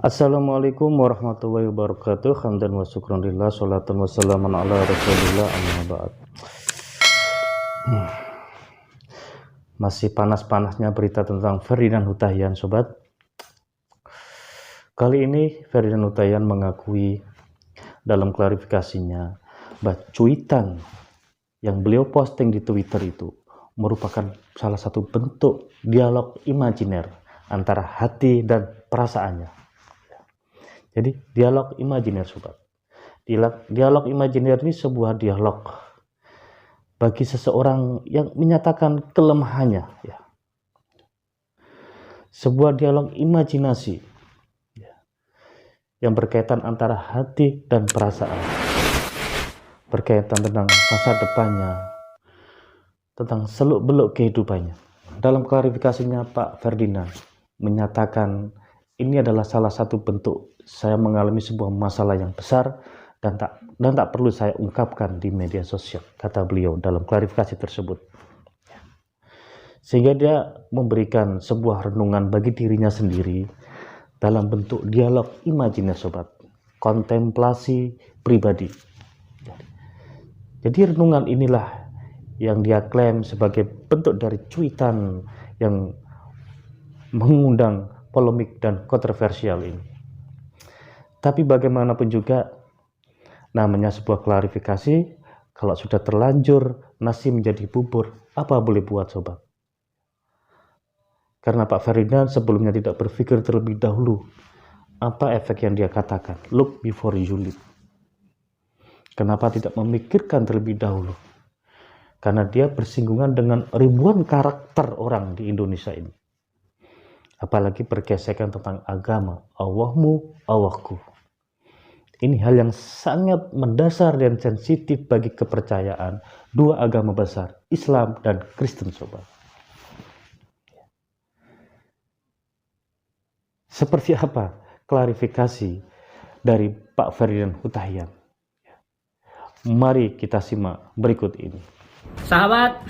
Assalamualaikum warahmatullahi wabarakatuh. Hamdan wa syukranillah, sholatan wassalamun ala rasulillah, amma ba'd. Masih panas-panasnya berita tentang Ferdinand Huta-Heian, sobat. Kali ini Ferdinand Huta-Heian mengakui dalam klarifikasinya bahwa cuitan yang beliau posting di Twitter itu merupakan salah satu bentuk dialog imajiner antara hati dan perasaannya. Jadi dialog imajiner, sobat. Dialog imajiner ini sebuah dialog bagi seseorang yang menyatakan kelemahannya, ya. Sebuah dialog imajinasi, ya, yang berkaitan antara hati dan perasaan, berkaitan tentang masa depannya, tentang seluk-beluk kehidupannya. Dalam klarifikasinya, Pak Ferdinand menyatakan ini adalah salah satu bentuk saya mengalami sebuah masalah yang besar dan tak perlu saya ungkapkan di media sosial, kata beliau dalam klarifikasi tersebut. Sehingga dia memberikan sebuah renungan bagi dirinya sendiri dalam bentuk dialog imajiner, sobat, kontemplasi pribadi. Jadi renungan inilah yang dia klaim sebagai bentuk dari cuitan yang mengundang polemik dan kontroversial ini. Tapi bagaimanapun juga, namanya sebuah klarifikasi, kalau sudah terlanjur nasi menjadi bubur, apa boleh buat, sobat? Karena Pak Ferdinand sebelumnya tidak berpikir terlebih dahulu apa efek yang dia katakan, look before you leap. Kenapa tidak memikirkan terlebih dahulu? Karena dia bersinggungan dengan ribuan karakter orang di Indonesia ini. Apalagi bergesekan tentang agama, Allahmu, Allahku. Ini hal yang sangat mendasar dan sensitif bagi kepercayaan dua agama besar, Islam dan Kristen, sobat. Seperti apa klarifikasi dari Pak Ferdinand Huta-Heian? Mari kita simak berikut ini. Sahabat,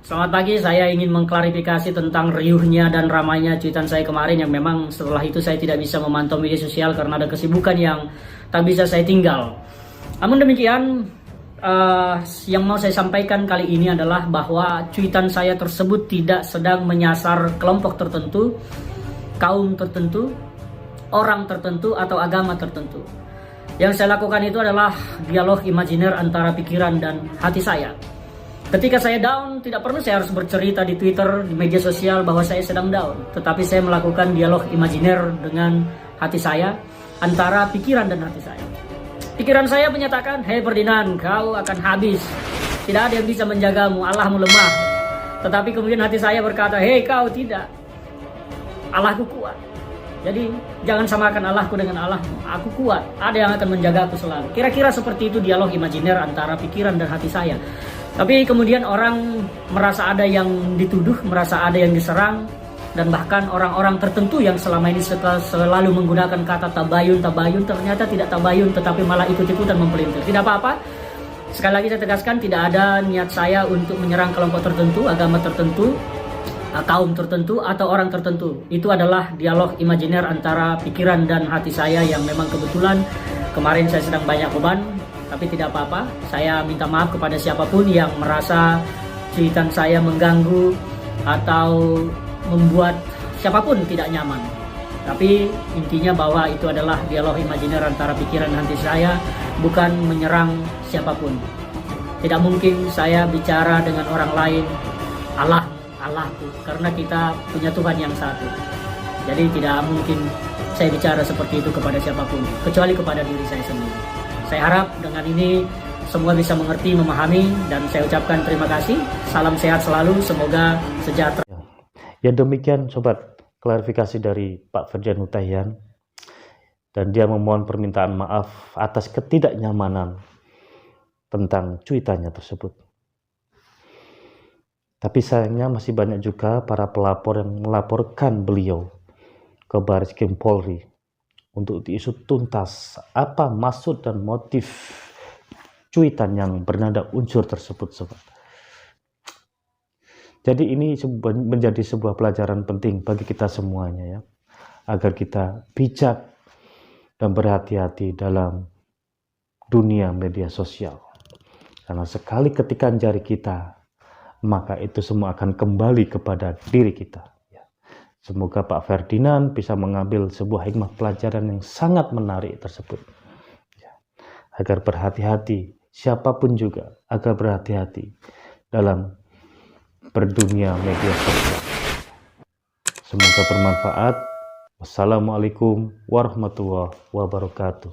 selamat pagi. Saya ingin mengklarifikasi tentang riuhnya dan ramainya cuitan saya kemarin yang memang setelah itu saya tidak bisa memantau media sosial karena ada kesibukan yang tak bisa saya tinggal. Namun demikian, yang mau saya sampaikan kali ini adalah bahwa cuitan saya tersebut tidak sedang menyasar kelompok tertentu, kaum tertentu, orang tertentu, atau agama tertentu. Yang saya lakukan itu adalah dialog imajiner antara pikiran dan hati saya. Ketika saya down, tidak perlu saya harus bercerita di Twitter, di media sosial bahwa saya sedang down. Tetapi saya melakukan dialog imajiner dengan hati saya, antara pikiran dan hati saya. Pikiran saya menyatakan, "Hei Ferdinand, kau akan habis. Tidak ada yang bisa menjagamu, Allahmu lemah." Tetapi kemudian hati saya berkata, "Hei kau tidak. Allahku kuat. Jadi jangan samakan Allahku dengan Allahmu. Aku kuat. Ada yang akan menjagaku selalu." Kira-kira seperti itu dialog imajiner antara pikiran dan hati saya. Tapi kemudian orang merasa ada yang dituduh, merasa ada yang diserang, dan bahkan orang-orang tertentu yang selama ini selalu menggunakan kata tabayun, ternyata tidak tabayun, tetapi malah ikut-ikutan mempelintir. Tidak apa-apa. Sekali lagi saya tegaskan, tidak ada niat saya untuk menyerang kelompok tertentu, agama tertentu, kaum tertentu, atau orang tertentu. Itu adalah dialog imajiner antara pikiran dan hati saya yang memang kebetulan kemarin saya sedang banyak beban. Tapi tidak apa-apa, saya minta maaf kepada siapapun yang merasa cuitan saya mengganggu atau membuat siapapun tidak nyaman. Tapi intinya bahwa itu adalah dialog imajiner antara pikiran dan hati saya, bukan menyerang siapapun. Tidak mungkin saya bicara dengan orang lain, Allahku, karena kita punya Tuhan yang satu. Jadi tidak mungkin saya bicara seperti itu kepada siapapun, kecuali kepada diri saya sendiri. Saya harap dengan ini semua bisa mengerti, memahami, dan saya ucapkan terima kasih. Salam sehat selalu, semoga sejahtera. Ya demikian, sobat, klarifikasi dari Pak Ferdinand Huta-Heian, dan dia memohon permintaan maaf atas ketidaknyamanan tentang cuitannya tersebut. Tapi sayangnya masih banyak juga para pelapor yang melaporkan beliau ke Bareskrim Polri untuk diusut tuntas apa maksud dan motif cuitan yang bernada unsur tersebut, sobat. Jadi ini menjadi sebuah pelajaran penting bagi kita semuanya, ya, agar kita bijak dan berhati-hati dalam dunia media sosial. Karena sekali ketikan jari kita, maka itu semua akan kembali kepada diri kita. Semoga Pak Ferdinand bisa mengambil sebuah hikmah pelajaran yang sangat menarik tersebut. Agar berhati-hati, siapapun juga, agar berhati-hati dalam berdunia media sosial. Semoga bermanfaat. Wassalamualaikum warahmatullahi wabarakatuh.